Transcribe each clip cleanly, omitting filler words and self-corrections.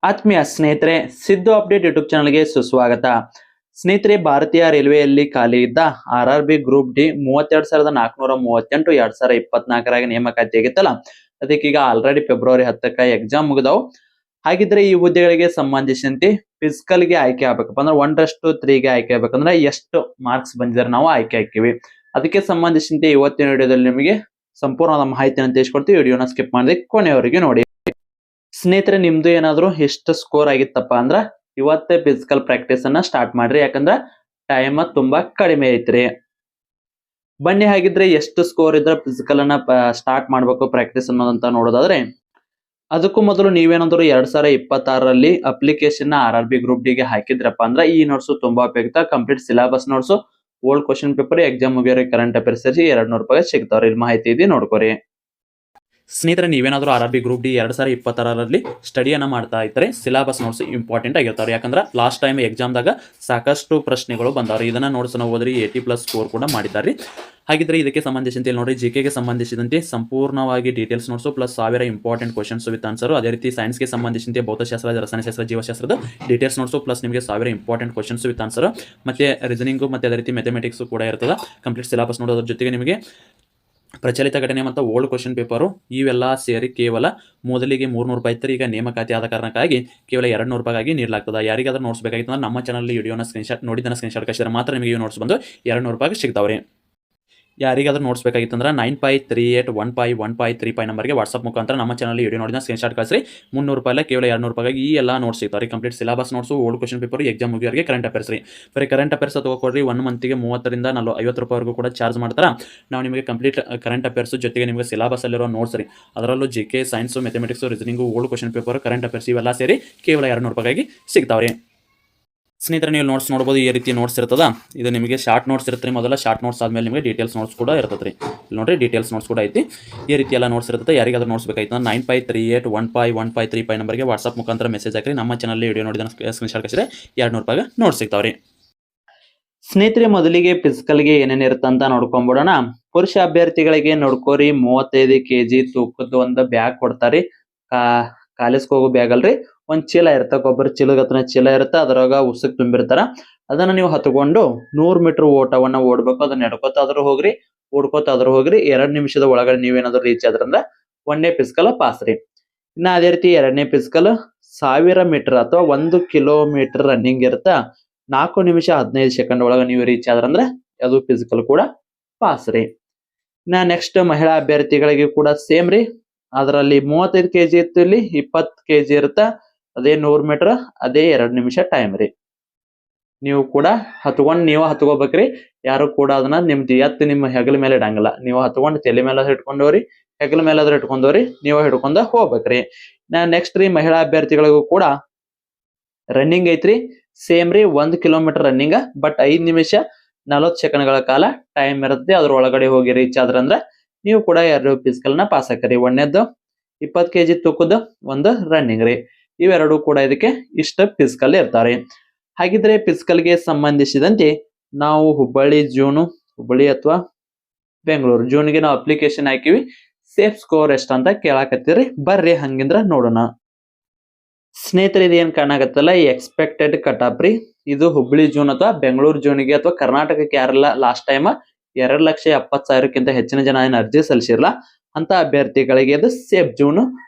ಆತ್ಮೀಯ ಸ್ನೇಹಿತರೆ, Siddu update YouTube ಚಾನಲ್ಗೆ ಸುಸ್ವಾಗತ. ಸ್ನೇಹಿತರೆ, ಭಾರತೀಯ ರೈಲ್ವೆಯಲ್ಲಿ ಖಾಲಿ ಇದ್ದ RRB ಗ್ರೂಪ್ ಡಿ 32,438 2024 ನೇಮಕಾತಿ ಆಗಿತ್ತಲ್ಲ, ಅದಕ್ಕೀಗ ಆಲ್ರೆಡಿ ಫೆಬ್ರವರಿ 10ಕ್ಕೆ ಎಕ್ಸಾಮ್ ಮುಗಿದವು. ಹಾಗಿದ್ರೆ ಈ ಹುದ್ದೆಗಳಿಗೆ ಸಂಬಂಧಿಸಿದಂತೆ ಫಿಸಿಕಲ್ಗೆ ಆಯ್ಕೆ ಆಗ್ಬೇಕಪ್ಪ ಅಂದ್ರೆ 1:3ಗೆ ಆಯ್ಕೆ ಆಗ್ಬೇಕಂದ್ರೆ ಎಷ್ಟು ಮಾರ್ಕ್ಸ್ ಬಂದಿದ್ದಾರೆ ನಾವು ಆಯ್ಕೆ ಹಾಕಿವಿ. ಅದಕ್ಕೆ ಸಂಬಂಧಿಸಿದಂತೆ ಇವತ್ತಿನ ವಿಡಿಯೋದಲ್ಲಿ ನಿಮಗೆ ಸಂಪೂರ್ಣವಾದ ಮಾಹಿತಿಯನ್ನು ತಿಳಿಸ್ಕೊಡ್ತೀವಿ. ವಿಡಿಯೋನ ಸ್ಕಿಪ್ ಮಾಡದೆ ಕೊನೆಯವರೆಗೆ ನೋಡಿ. ಸ್ನೇಹಿತರೆ, ನಿಮ್ದು ಏನಾದ್ರು ಎಷ್ಟು ಸ್ಕೋರ್ ಆಗಿತ್ತಪ್ಪ ಅಂದ್ರ ಇವತ್ತೇ ಫಿಸಿಕಲ್ ಪ್ರಾಕ್ಟೀಸ್ ಅನ್ನ ಸ್ಟಾರ್ಟ್ ಮಾಡ್ರಿ, ಯಾಕಂದ್ರ ಟೈಮ್ ತುಂಬಾ ಕಡಿಮೆ ಐತ್ರಿ. ಬನ್ನಿ ಹಾಗಿದ್ರೆ ಎಷ್ಟು ಸ್ಕೋರ್ ಇದ್ರೆ ಫಿಸಿಕಲ್ ಅನ್ನ ಸ್ಟಾರ್ಟ್ ಮಾಡ್ಬೇಕು ಪ್ರಾಕ್ಟೀಸ್ ಅನ್ನೋದಂತ ನೋಡೋದಾದ್ರೆ, ಅದಕ್ಕೂ ಮೊದಲು ನೀವೇನಾದ್ರು 2026ರಲ್ಲಿ ಅಪ್ಲಿಕೇಶನ್ RRB ಗ್ರೂಪ್ ಡಿ ಗೆ ಹಾಕಿದ್ರಪ್ಪ ಅಂದ್ರ ಈ ನೋಟ್ಸ್ ತುಂಬಾ ಉಪಯುಕ್ತ. Complete syllabus notes, old question paper, exam ಮುಗಿಯೋರಿ ಕರೆಂಟ್ ಅಫೇರ್ಸ್ ಸೇರಿಸಿ 200 ರೂಪಾಯಿ ಸಿಗ್ತಾವ್ರಿ. ಇಲ್ಲಿ ಮಾಹಿತಿ ಇದೆ ನೋಡ್ಕೋರಿ. ಸ್ನೇಹಿತರೆ, ನೀವೇನಾದ್ರೂ RRB ಗ್ರೂಪ್ ಡಿ 2026ರಲ್ಲಿ ಸ್ಟಡಿಯನ್ನ ಮಾಡ್ತಾ ಇದ್ರೆ ಸಿಲೆಬಸ್ ನೋಟ್ಸ್ ಇಂಪಾರ್ಟೆಂಟ್ ಆಗಿರ್ತಾರೆ. ಯಾಕಂದ್ರೆ ಲಾಸ್ಟ್ ಟೈಮ್ ಎಕ್ಸಾಮ್ದಾಗ ಸಾಕಷ್ಟು ಪ್ರಶ್ನೆಗಳು ಬಂದವ್ರಿ. ಇದನ್ನ ನೋಟ್ಸ್ ನಾವು ಓದ್ರಿ 80+ ಸ್ಕೋರ್ ಕೂಡ ಮಾಡಿದ್ದಾರೆ. ಹಾಗಿದ್ರೆ ಇದಕ್ಕೆ ಸಂಬಂಧಿಸಿದಂತೆ ನೋಡಿ, ಜಿಕೆಗೆ ಸಂಬಂಧಿಸಿದಂತೆ ಸಂಪೂರ್ಣವಾಗಿ details notes plus 1000 important questions with answer. ಅದೇ ರೀತಿ ಸೈನ್ಸ್ಗೆ ಸಂಬಂಧಿಸಿದಂತೆ ಭೌತಶಾಸ್ತ್ರ, ರಸಾಯನಶಾಸ್ತ್ರ, ಜೀವಶಾಸ್ತ್ರದ ಡೀಟೇಲ್ಸ್ ನೋಟ್ಸು ಪ್ಲಸ್ ನಿಮಗೆ 1000 ಇಂಪಾರ್ಟೆಂಟ್ ಕ್ವಶನ್ಸ್ ವಿತ್ ಆನ್ಸರ್, ಮತ್ತೆ ರೀಸನಿಂಗು ಮತ್ತೆ ಅದೇ ರೀತಿ ಮ್ಯಾಥಮೆಟಿಕ್ಸ್ ಕೂಡ ಇರ್ತದೆ. ಕಂಪ್ಲೀಟ್ ಸಿಲೆಬಸ್ ನೋಡೋದ್ರ ಜೊತೆಗೆ ನಿಮಗೆ ಪ್ರಚಲಿತ ಘಟನೆ ಮತ್ತು ಓಲ್ಡ್ ಕ್ವಶನ್ ಪೇಪರು ಇವೆಲ್ಲ ಸೇರಿ ಕೇವಲ ಮೊದಲಿಗೆ 300 ರೂಪಾಯಿ ಇತ್ತು. ಈಗ ನೇಮಕಾತಿ ಆದ ಕಾರಣಕ್ಕಾಗಿ ಕೇವಲ 200 ರೂಪಾಯಿಗಾಗಿ ನೀಡಲಾಗ್ತದೆ. ಯಾರಿಗಾದ್ರೂ ನೋಟ್ಸ್ ಬೇಕಾಗಿತ್ತು ಅಂದ್ರೆ ನಮ್ಮ ಚಾನಲ್ ವಿಡಿಯೋನ ಸ್ಕ್ರೀನ್ಶಾಟ್ ನೋಡಿದ್ದನ್ನ ಸ್ಕ್ರೀನ್ಶಾಟ್ ಕಳಿಸಿದ್ರೆ ಮಾತ್ರ ನಿಮಗೆ ಈ ನೋಟ್ಸ್ ಬಂದು 200 ರೂಪಾಯಿಗೆ ಸಿಗ್ತಾವ್ರಿ. ಯಾರಿಗಾದ್ರೂ ನೋಟ್ಸ್ ಬೇಕಾಗಿತ್ತಂದ್ರೆ 95381513 ನಂಬರ್ಗೆ ವಾಟ್ಸಪ್ ಮುಖಾಂತರ ನಮ್ಮ ಚಾನಲ್ ವಿಡಿಯೋ ನೋಡಿದ ಸ್ಕ್ರೀನ್ಶಾಟ್ ಕಳಿಸ್ರಿ. 300 ರೂಪಾಯಿ ಕೇವಲ 200 ರೂಪಾಯಿಗೆ ಈ ಎಲ್ಲ ನೋಟ್ಸ್ ಸಿಗ್ತಾವೆ. Complete syllabus notes, old question paper, exam ಮುಗಿಯೋರಿಗೆ ಕರೆಂಟ್ ಅಫೇರ್ಸ್ ರೀ. ಬರೀ ಕರೆಂಟ್ ಅಫೇರ್ಸ್ ತಗೋಕೊಡ್ರಿ 1 ಮಂತ್ಗೆ 30ರಿಂದ 50 ರೂಪಾಯಿವರೆಗೂ ಕೂಡ ಚಾರ್ಜ್ ಮಾಡ್ತಾರೆ. ನಾವು ನಿಮಗೆ ಕಂಪ್ಲೀಟ್ ಕರೆಂಟ್ ಅಫೇರ್ಸ್ ಜೊತೆಗೆ ನಿಮಗೆ ಸಿಲೆಬಸ್ ಅಲ್ಲಿರೋ ನೋಟ್ಸ್ ರೀ, ಅದರಲ್ಲೂ GK, science, mathematics, reasoning, old question paper, current affairs ಇವೆಲ್ಲ ಸೇರಿ ಕೇವಲ 200 ರೂಪಾಯಿಗೆ ಸಿಗ್ತಾವ್ರಿ. ಸ್ನೇಹಿತರೆ, ನೀವು ನೋಟ್ಸ್ ನೋಡ್ಬೋದು. ಈ ರೀತಿ ನೋಟ್ಸ್ ಇರ್ತದ. ಇದು ನಿಮಗೆ ಶಾರ್ಟ್ ನೋಟ್ಸ್ ಇರುತ್ತೆ. ಮೊದಲ ಶಾರ್ಟ್ ನೋಟ್ಸ್ ಆದಮೇಲೆ ನಿಮಗೆ ಡೀಟೇಲ್ಸ್ ನೋಟ್ಸ್ ಕೂಡ ಇರ್ತದೆ ರೀ. ಇಲ್ಲಿ ನೋಡ್ರಿ, ಡೀಟೇಲ್ಸ್ ನೋಟ್ಸ್ ಕೂಡ ಐತಿ. ಈ ರೀತಿ ಎಲ್ಲ ನೋಟ್ಸ್ ಇರುತ್ತೆ. ಯಾರಿಗಾದ್ರೂ ನೋಟ್ಸ್ ಬೇಕಾಯ್ತು 95381513 ನಂಬರ್ಗೆ ವಾಟ್ಸಪ್ ಮುಖಾಂತರ ಮೆಸೇಜ್ ಹಾಕಿ. ನಮ್ಮ ಚಾನಲ್ ವಿಡಿಯೋ ನೋಡಿದ ಸ್ಕ್ರೀನ್ಶಾಟ್ ಕಳಿಸಿದ್ರೆ 200 ರೂಪಾಯಿಗೆ ನೋಟ್ಸ್ ಸಿಗ್ತಾವ್ರಿ. ಸ್ನೇಹಿತರೆ, ಮೊದಲಿಗೆ ಫಿಸಿಕಲ್ಗೆ ಏನೇನು ಇರುತ್ತೆ ಅಂತ ನೋಡ್ಕೊಂಡ್ಬಿಡೋಣ. ಪುರುಷ ಅಭ್ಯರ್ಥಿಗಳಿಗೆ ನೋಡ್ಕೋರಿ 35 kg ತೂಕದ ಒಂದು ಬ್ಯಾಗ್ ಕೊಡ್ತಾರಿ. ಕಾಲೇಜ್ಗೆ ಹೋಗೋ ಬ್ಯಾಗ್ ಅಲ್ರಿ, ಒಂದ್ ಚೀಲ ಇರುತ್ತೆ. ಒಬ್ಬರು ಚೀಲಗತ್ತನ ಚೀಲ ಇರುತ್ತೆ, ಅದ್ರಾಗ ಉಸುಕ್ ತುಂಬಿರ್ತಾರ. ಅದನ್ನ ನೀವು ಹತ್ಕೊಂಡು 100 ಮೀಟರ್ ಓಟವನ್ನ ಓಡ್ಬೇಕು. ಅದನ್ನ ನಡ್ಕೋತಾದ್ರೂ ಹೋಗ್ರಿ, ಓಡ್ಕೋತಾದ್ರೂ ಹೋಗ್ರಿ. 2 ನಿಮಿಷದ ಒಳಗಡೆ ನೀವೇನಾದ್ರೂ ರೀಚ್ ಆದ್ರಂದ್ರ 1ನೇ ಫಿಸಿಕಲ್ ಪಾಸ್ ರೀ. ಇನ್ನ ಅದೇ ರೀತಿ 2ನೇ ಫಿಸಿಕಲ್ 1000 ಮೀಟರ್ ಅಥವಾ 1 ಕಿಲೋಮೀಟರ್ ರನ್ನಿಂಗ್ ಇರುತ್ತ. 4 ನಿಮಿಷ 15 ಸೆಕೆಂಡ್ ಒಳಗೆ ನೀವು ರೀಚ್ ಆದ್ರಂದ್ರ ಅದು ಫಿಸಿಕಲ್ ಕೂಡ ಪಾಸ್ ರೀ. ಇನ್ನ ನೆಕ್ಸ್ಟ್ ಮಹಿಳಾ ಅಭ್ಯರ್ಥಿಗಳಿಗೆ ಕೂಡ ಸೇಮ್ ರೀ. ಅದರಲ್ಲಿ 35 kg ಇತ್ತು, ಇಲ್ಲಿ 20 kg ಇರುತ್ತ. ಅದೇ 100 ಮೀಟರ್, ಅದೇ 2 ನಿಮಿಷ ಟೈಮ್ ರೀ. ನೀವು ಕೂಡ ನೀವು ಹತ್ಕೋಬೇಕ್ರಿ. ಯಾರು ಕೂಡ ಅದನ್ನ ನಿಮ್ದು ಎತ್ತು ನಿಮ್ಮ ಹೆಗಲ ಮೇಲೆ ಇಡಂಗಿಲ್ಲ. ನೀವು ಹತ್ಕೊಂಡು ತಲೆ ಮೇಲೆ ಹಿಡ್ಕೊಂಡವ್ರಿ, ಹೆಗಲ ಮೇಲಾದ್ರೂ ಇಟ್ಕೊಂಡವ್ರಿ, ನೀವು ಹಿಡ್ಕೊಂಡ ಹೋಗ್ಬೇಕ್ರಿ. ನೆಕ್ಸ್ಟ್ ರೀ, ಮಹಿಳಾ ಅಭ್ಯರ್ಥಿಗಳಿಗೂ ಕೂಡ ರನ್ನಿಂಗ್ ಐತ್ರಿ. ಸೇಮ್ ರೀ, 1 ಕಿಲೋಮೀಟರ್ ರನ್ನಿಂಗ್, ಬಟ್ 5 ನಿಮಿಷ 40 ಸೆಕೆಂಡ್ಗಳ ಕಾಲ ಟೈಮ್ ಇರುತ್ತೆ. ಅದ್ರ ಒಳಗಡೆ ಹೋಗಿ ರೀಚ್ ಆದ್ರಂದ್ರ ನೀವು ಕೂಡ 2 ಫಿಸಿಕಲ್ ನ ಪಾಸ್ ಹಾಕರಿ. 1ನೇದ್ದು 20 kg ತೂಕದ ಒಂದು ರನ್ನಿಂಗ್ ರೀ. ಇವೆರಡು ಕೂಡ ಇದಕ್ಕೆ ಇಷ್ಟ ಫಿಸಿಕಲ್ ಇರ್ತಾರೆ. ಹಾಗಿದ್ರೆ ಫಿಸಿಕಲ್ಗೆ ಸಂಬಂಧಿಸಿದಂತೆ ನಾವು ಹುಬ್ಬಳ್ಳಿ ಅಥವಾ ಬೆಂಗಳೂರು ಜೂನ್ಗೆ ನಾವು ಅಪ್ಲಿಕೇಶನ್ ಹಾಕಿವಿ. ಸೇಫ್ ಸ್ಕೋರ್ ಎಷ್ಟ ಅಂತ ಕೇಳಾಕತ್ತೀರಿ. ಬರ್ರಿ ಹಂಗಿಂದ್ರ ನೋಡೋಣ. ಸ್ನೇಹಿತರೆ, ಇದೇನ್ ಕಾಣಾಕತ್ತಲ್ಲ, ಈ ಎಕ್ಸ್ಪೆಕ್ಟೆಡ್ ಕಟ್ ಆಫ್ ರೀ. ಇದು ಹುಬ್ಬಳ್ಳಿ ಜೂನ್ ಅಥವಾ ಬೆಂಗಳೂರು ಜೂನ್ಗೆ ಅಥವಾ ಕರ್ನಾಟಕಕ್ಕೆ ಯಾರೆಲ್ಲ ಲಾಸ್ಟ್ ಟೈಮ್ 2,70,000ಕ್ಕಿಂತ ಹೆಚ್ಚಿನ ಜನ ಏನು ಅರ್ಜಿ ಸಲ್ಲಿಸಿರಲ್ಲ ಅಂತ ಅಭ್ಯರ್ಥಿಗಳಿಗೆ ಇದು ಸೇಫ್ ಜೂನ್.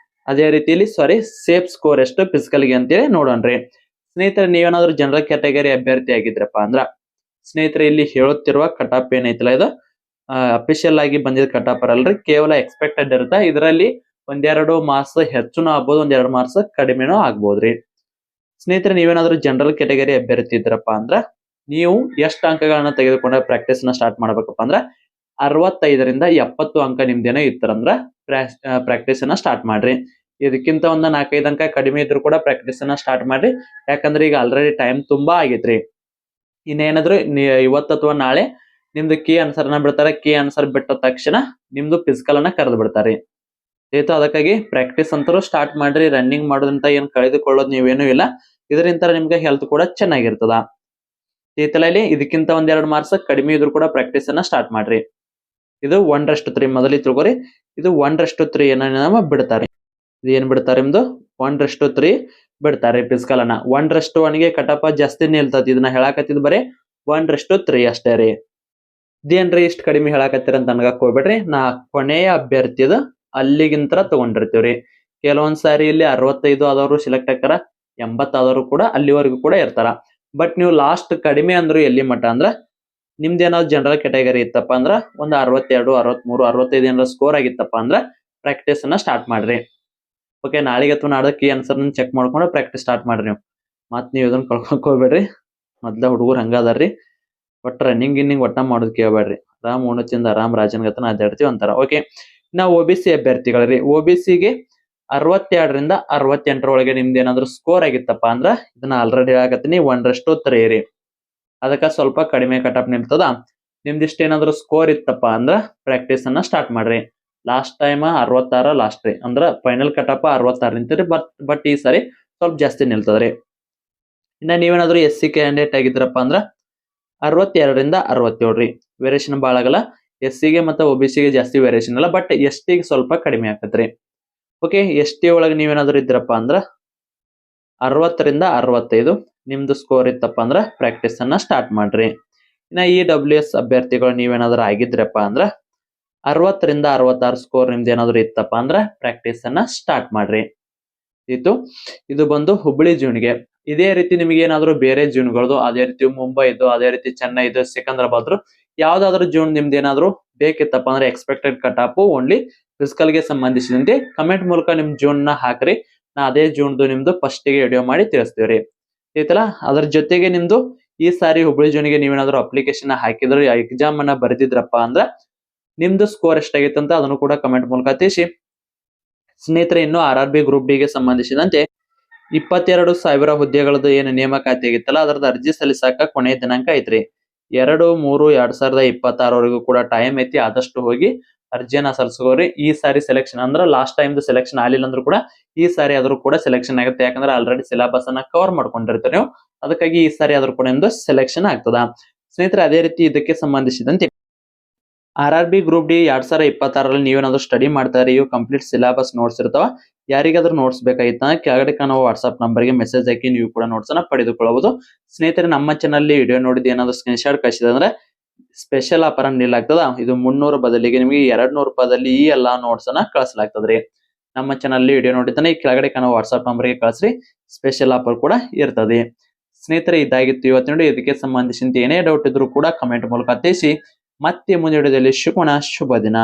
ಅದೇ ರೀತಿಯಲ್ಲಿ ಸೇಫ್ ಸ್ಕೋರ್ ಎಷ್ಟು ಫಿಸಿಕಲ್ಗೆ ಅಂತೇಳಿ ನೋಡೋಣ್ರಿ. ಸ್ನೇಹಿತರೆ, ನೀವೇನಾದ್ರೂ ಜನರಲ್ ಕ್ಯಾಟಗರಿ ಅಭ್ಯರ್ಥಿ ಆಗಿದ್ರಪ್ಪ ಅಂದ್ರ ಸ್ನೇಹಿತರೆ, ಇಲ್ಲಿ ಹೇಳುತ್ತಿರುವ ಕಟ್ ಆಫ್ ಏನೈತಿಲ್ಲ, ಇದು ಅಫಿಷಿಯಲ್ ಆಗಿ ಬಂದಿದ್ದ ಕಟ್ ಆಫ್ ಅಲ್ರಿ, ಕೇವಲ ಎಕ್ಸ್ಪೆಕ್ಟೆಡ್ ಇರುತ್ತೆ. ಇದರಲ್ಲಿ 1-2 ಮಾರ್ಕ್ಸ್ ಹೆಚ್ಚುನೂ ಆಗ್ಬೋದು, 1-2 ಮಾರ್ಕ್ಸ್ ಕಡಿಮೆನೂ ಆಗ್ಬೋದ್ರಿ. ಸ್ನೇಹಿತರೆ, ನೀವೇನಾದ್ರೂ ಜನರಲ್ ಕ್ಯಾಟಗರಿ ಅಭ್ಯರ್ಥಿ ಇದ್ರಪ್ಪ ಅಂದ್ರ ನೀವು ಎಷ್ಟು ಅಂಕಗಳನ್ನ ತೆಗೆದುಕೊಂಡ ಪ್ರಾಕ್ಟೀಸ್ ನ ಸ್ಟಾರ್ಟ್ ಮಾಡ್ಬೇಕಪ್ಪ ಅಂದ್ರ 65ರಿಂದ 70 ಅಂಕ ನಿಮ್ದೇನೋ ಇತ್ತರಂದ್ರ ಪ್ರಾಕ್ಟೀಸ್ ಅನ್ನ ಸ್ಟಾರ್ಟ್ ಮಾಡ್ರಿ. ಇದಕ್ಕಿಂತ ಒಂದು 4-5 ಅಂಕ ಕಡಿಮೆ ಇದ್ರು ಕೂಡ ಪ್ರಾಕ್ಟೀಸ್ ಅನ್ನ ಸ್ಟಾರ್ಟ್ ಮಾಡ್ರಿ. ಯಾಕಂದ್ರೆ ಈಗ ಆಲ್ರೆಡಿ ಟೈಮ್ ತುಂಬಾ ಆಗೈತ್ರಿ. ಇನ್ನೇನಾದ್ರು ಇವತ್ತು ಅಥವಾ ನಾಳೆ ನಿಮ್ದು ಕೀ ಆನ್ಸರ್ ನ ಬಿಡ್ತಾರೆ. ಕೀ ಆನ್ಸರ್ ಬಿಟ್ಟ ತಕ್ಷಣ ನಿಮ್ದು ಫಿಸಿಕಲ್ ಅನ್ನ ಕರೆದು ಬಿಡ್ತಾರೆ. ಅದಕ್ಕಾಗಿ ಪ್ರಾಕ್ಟೀಸ್ ಅಂತರೂ ಸ್ಟಾರ್ಟ್ ಮಾಡ್ರಿ. ರನ್ನಿಂಗ್ ಮಾಡೋದಂತ ಏನ್ ಕಳೆದುಕೊಳ್ಳೋದು ನೀವೇನು ಇಲ್ಲ. ಇದರಿಂದ ನಿಮ್ಗೆ ಹೆಲ್ತ್ ಕೂಡ ಚೆನ್ನಾಗಿರ್ತದ. ಇಲ್ಲಿ ಇದಕ್ಕಿಂತ 1-2 ಮಾರ್ಕ್ಸ್ ಕಡಿಮೆ ಇದ್ರು ಕೂಡ ಪ್ರಾಕ್ಟೀಸ್ ಅನ್ನ ಸ್ಟಾರ್ಟ್ ಮಾಡ್ರಿ. ಇದು 1:3 ಮೊದಲಿಗೆ ತಿಳ್ಕೊರಿ. ಇದು 1:3 ಏನ ಬಿಡ್ತಾರೆ. ಇದು ಏನ್ ಬಿಡ್ತಾರೆ ನಿಮ್ದು 1:3 ಬಿಡ್ತಾರೆ ಫಿಸಿಕಲ್ ಅನ್ನ 1:1 ಗೆ ಕಟಪ ಜಾಸ್ತಿ ನಿಲ್ತತಿ. ಇದನ್ನ ಹೇಳಾಕತ್ತಿದ್ ಬರೀ 1:3 ಅಷ್ಟೇ ರೀ. ಇದೇನ್ರಿ ಇಷ್ಟ ಕಡಿಮೆ ಹೇಳಾಕತ್ತೀರ ಅಂತ ಅನ್ಗಕ್ ಹೋಗ್ಬೇಡ್ರಿ. ನಾ ಕೊನೆಯ ಅಭ್ಯರ್ಥಿದ ಅಲ್ಲಿಗಿಂತ ತಗೊಂಡಿರ್ತೀವ್ರಿ. ಕೆಲವೊಂದ್ ಸಾರಿ ಇಲ್ಲಿ 65 ಆದವರು ಸಿಲೆಕ್ಟ್ ಆಕಾರ, 80 ಆದವರು ಕೂಡ ಅಲ್ಲಿವರೆಗೂ ಕೂಡ ಇರ್ತಾರ. ಬಟ್ ನೀವು ಲಾಸ್ಟ್ ಕಡಿಮೆ ಅಂದ್ರು ಎಲ್ಲಿ ಮಟ್ಟ ಅಂದ್ರ ನಿಮ್ದೇನಾದ್ರು ಜನರಲ್ ಕ್ಯಾಟಗರಿ ಇತ್ತಪ್ಪ ಅಂದ್ರ ಒಂದ್ 62, 63, 65 ಏನಾರ ಸ್ಕೋರ್ ಆಗಿತ್ತಪ್ಪ ಅಂದ್ರ ಪ್ರಾಕ್ಟೀಸ್ ಅನ್ನ ಸ್ಟಾರ್ಟ್ ಮಾಡ್ರಿ. ಓಕೆ, ನಾಳೆಗೆ ಅಥವಾ ನಾಳೆ ಕೀ ಆನ್ಸರ್ ಚೆಕ್ ಮಾಡ್ಕೊಂಡು ಪ್ರಾಕ್ಟೀಸ್ ಸ್ಟಾರ್ಟ್ ಮಾಡ್ರಿ ನೀವು. ನೀವು ಇದನ್ನ ಕಳ್ಕೊಕ್ ಹೋಗ್ಬೇಡ್ರಿ. ಮೊದ್ಲ ಹುಡುಗರು ಹಂಗ ಅದಾರ್ರಿ. ಒಟ್ಟ ರನ್ನಿಂಗ್ ಗಿನ್ನಿಂಗ್ ಒಟ್ಟ ಮಾಡೋದ್ ಕೇಳ್ಬೇಡ್ರಿ. ಆರಾಮ್ ಉಣ್ಣತಿಂದ ಆರಾಮ್ ರಾಜನ್ ಗತನ ಅಡ್ಡಾಡ್ತೀವಿ ಅಂತಾರ. ಓಕೆ, ನಾವು OBC ಅಭ್ಯರ್ಥಿಗಳ್ರಿ. OBCಗೆ 62ರಿಂದ 68 ಒಳಗೆ ನಿಮ್ದು ಏನಾದ್ರು ಸ್ಕೋರ್ ಆಗಿತ್ತಪ್ಪ ಅಂದ್ರ ಇದನ್ನ ಆಲ್ರೆಡಿ ಹೇಳಾಕತ್ತೀನಿ 1:3 ರೀ. ಅದಕ್ಕ ಸ್ವಲ್ಪ ಕಡಿಮೆ ಕಟಪ್ ನಿಲ್ತದ. ನಿಮ್ದಿಷ್ಟ ಏನಾದ್ರು ಸ್ಕೋರ್ ಇತ್ತಪ್ಪ ಅಂದ್ರ ಪ್ರಾಕ್ಟೀಸ್ ಅನ್ನ ಸ್ಟಾರ್ಟ್ ಮಾಡ್ರಿ. ಲಾಸ್ಟ್ ಟೈಮ್ 66 ಲಾಸ್ಟ್ ರೀ. ಅಂದ್ರ ಫೈನಲ್ ಕಟಪ್ 66 ನಿಂತಿರಿ. ಬಟ್ ಈ ಸಾರಿ ಸ್ವಲ್ಪ ಜಾಸ್ತಿ ನಿಲ್ತದ್ರಿ. ಇನ್ನ ನೀವೇನಾದ್ರು SC ಕ್ಯಾಂಡಿಡೇಟ್ ಆಗಿದ್ರಪ್ಪ ಅಂದ್ರ 62ರಿಂದ 67 ರೀ. ವೇರಿಯೇಷನ್ ಬಾಳ ಆಗಲ್ಲ. SC ಗೆ ಮತ್ತೆ OBC ಗೆ ಜಾಸ್ತಿ ವೇರಿಯೇಷನ್ ಅಲ್ಲ. ಬಟ್ ST ಗೆ ಸ್ವಲ್ಪ ಕಡಿಮೆ ಆಕತ್ರಿ. ಓಕೆ, ST ಒಳಗೆ ನೀವೇನಾದ್ರು ಇದ್ರಪ್ಪ ಅಂದ್ರ 60ರಿಂದ 65 ನಿಮ್ದು ಸ್ಕೋರ್ ಇತ್ತಪ್ಪ ಅಂದ್ರ ಪ್ರಾಕ್ಟೀಸ್ ಅನ್ನ ಸ್ಟಾರ್ಟ್ ಮಾಡ್ರಿ. ಇನ್ನ EWS ಅಭ್ಯರ್ಥಿಗಳು ನೀವೇನಾದ್ರು ಆಗಿದ್ರಪ್ಪ ಅಂದ್ರ 60ರಿಂದ 66 ಸ್ಕೋರ್ ನಿಮ್ದು ಏನಾದ್ರು ಇತ್ತಪ್ಪ ಅಂದ್ರ ಪ್ರಾಕ್ಟೀಸ್ ಅನ್ನ ಸ್ಟಾರ್ಟ್ ಮಾಡ್ರಿ. ಇದು ಬಂದು ಹುಬ್ಬಳ್ಳಿ ಜೂನ್ಗೆ. ಇದೇ ರೀತಿ ನಿಮಗೆ ಏನಾದ್ರು ಬೇರೆ ಜೂನ್ಗಳದು, ಅದೇ ರೀತಿ ಮುಂಬೈದು, ಅದೇ ರೀತಿ ಚೆನ್ನೈದು, ಸಿಕಂದ್ರಾಬಾದ್ ಯಾವ್ದಾದ್ರು ಜೂನ್ ನಿಮ್ದು ಏನಾದ್ರು ಬೇಕಿತ್ತಪ್ಪ ಅಂದ್ರೆ ಎಕ್ಸ್ಪೆಕ್ಟೆಡ್ ಕಟಾಪ್ ಓನ್ಲಿ ಫಿಸಿಕಲ್ ಗೆ ಸಂಬಂಧಿಸಿದಂತೆ ಕಮೆಂಟ್ ಮೂಲಕ ನಿಮ್ ಜೂನ್ ನ ಹಾಕ್ರಿ. ನಾ ಅದೇ ಜೂನ್ದು ನಿಮ್ದು ಫಸ್ಟ್ ಗೆ ವಿಡಿಯೋ ಮಾಡಿ ತಿಳಿಸ್ತೀವ್ರಿ. ಆಯ್ತಲ್ಲ. ಅದ್ರ ಜೊತೆಗೆ ನಿಮ್ದು ಈ ಸಾರಿ ಹುಬ್ಬಳ್ಳಿ ಜೂನ್ಗೆ ನೀವೇನಾದ್ರು ಅಪ್ಲಿಕೇಶನ್ ಹಾಕಿದ್ರು, ಎಕ್ಸಾಮ್ ಅನ್ನ ಬರೆದಿದ್ರಪ್ಪ ಅಂದ್ರ ನಿಮ್ದು ಸ್ಕೋರ್ ಎಷ್ಟಾಗಿತ್ತು ಅಂತ ಅದನ್ನು ಕೂಡ ಕಮೆಂಟ್ ಮೂಲಕ ತಿಳಿಸಿ. ಸ್ನೇಹಿತರೆ, ಇನ್ನು RRB ಗ್ರೂಪ್ ಡಿ ಗೆ ಸಂಬಂಧಿಸಿದಂತೆ 22,000 ಹುದ್ದೆಗಳದ್ದು ಏನು ನೇಮಕಾತಿ ಆಗಿತ್ತಲ್ಲ ಅದರದ ಅರ್ಜಿ ಸಲ್ಲಿಸಾಕ ಕೊನೆಯ ದಿನಾಂಕ ಐತ್ರಿ. 2/3/2026 ಕೂಡ ಟೈಮ್ ಐತಿ. ಆದಷ್ಟು ಹೋಗಿ ಅರ್ಜಿಯನ್ನ ಸಲ್ಲಿಸ್ಕೋರಿ. ಈ ಸಾರಿ ಸೆಲೆಕ್ಷನ್ ಅಂದ್ರ ಲಾಸ್ಟ್ ಟೈಮ್ ಸೆಲೆಕ್ಷನ್ ಆಗಿಲ್ಲ ಅಂದ್ರೂ ಕೂಡ ಈ ಸಾರಿ ಆದ್ರೂ ಕೂಡ ಸೆಲೆಕ್ಷನ್ ಆಗುತ್ತೆ. ಯಾಕಂದ್ರೆ ಆಲ್ರೆಡಿ ಸಿಲೆಬಸ್ ಅನ್ನ ಕವರ್ ಮಾಡ್ಕೊಂಡಿರ್ತೀರಿ ನೀವು. ಅದಕ್ಕಾಗಿ ಈ ಸಾರಿ ಆದ್ರೂ ಕೂಡ ನಿಮ್ದು ಸೆಲೆಕ್ಷನ್ ಆಗ್ತದ. ಸ್ನೇಹಿತರೆ, ಅದೇ ರೀತಿ ಇದಕ್ಕೆ ಸಂಬಂಧಿಸಿದಂತೆ RRB ಗ್ರೂಪ್ ಡಿ 2026 ನೀವೇನಾದ್ರು ಸ್ಟಡಿ ಮಾಡ್ತಾರೆ, ಇವು ಕಂಪ್ಲೀಟ್ ಸಿಲೆಬಸ್ ನೋಟ್ಸ್ ಇರ್ತಾವ. ಯಾರಿಗಾದ್ರೂ ನೋಟ್ಸ್ ಬೇಕಾಗಿತ್ತ ಕೆಳಗಡೆ ಕಾಣುವ ವಾಟ್ಸ್ಆಪ್ ನಂಬರ್ಗೆ ಮೆಸೇಜ್ ಹಾಕಿ ನೀವು ಕೂಡ ನೋಟ್ಸ್ ಅನ್ನ ಪಡೆದುಕೊಳ್ಳಬಹುದು. ಸ್ನೇಹಿತರೆ, ನಮ್ಮ ಚಾನಲ್ ವಿಡಿಯೋ ನೋಡಿದ ಏನಾದ್ರು ಸ್ಕ್ರೀನ್ ಶಾಟ್ ಕಳಿಸಿದ್ರೆ ಸ್ಪೆಷಲ್ ಆಫರ್ ಅನ್ನ ನೀಡಲಾಗ್ತದ. ಇದು 300 ಬದಲಿಗೆ ನಿಮಗೆ 200 ರೂಪಾಯಿದಲ್ಲಿ ಈ ಎಲ್ಲಾ ನೋಟ್ಸ್ ಅನ್ನ ಕಳಿಸಲಾಗ್ತದ್ರಿ. ನಮ್ಮ ಚಾನಲ್ ವಿಡಿಯೋ ನೋಡಿದ್ದಾನೆ ಈ ಕೆಳಗಡೆ ಕಾಣುವ ವಾಟ್ಸ್ಆಪ್ ನಂಬರ್ಗೆ ಕಳಿಸ್ರಿ. ಸ್ಪೆಷಲ್ ಆಫರ್ ಕೂಡ ಇರ್ತದೆ. ಸ್ನೇಹಿತರೆ, ಇದಾಗಿತ್ತು ಇವತ್ತಿನ ವಿಡಿಯೋ. ಇದಕ್ಕೆ ಸಂಬಂಧಿಸಿದಂತೆ ಏನೇ ಡೌಟ್ ಇದ್ರೂ ಕೂಡ ಕಮೆಂಟ್ ಮೂಲಕ ತಿಳಿಸಿ. ಮತ್ತೆ ಮುಂದಿನ ವಿಡಿಯೋದಲ್ಲಿ ಸಿಗೋಣ. ಶುಭ ದಿನ.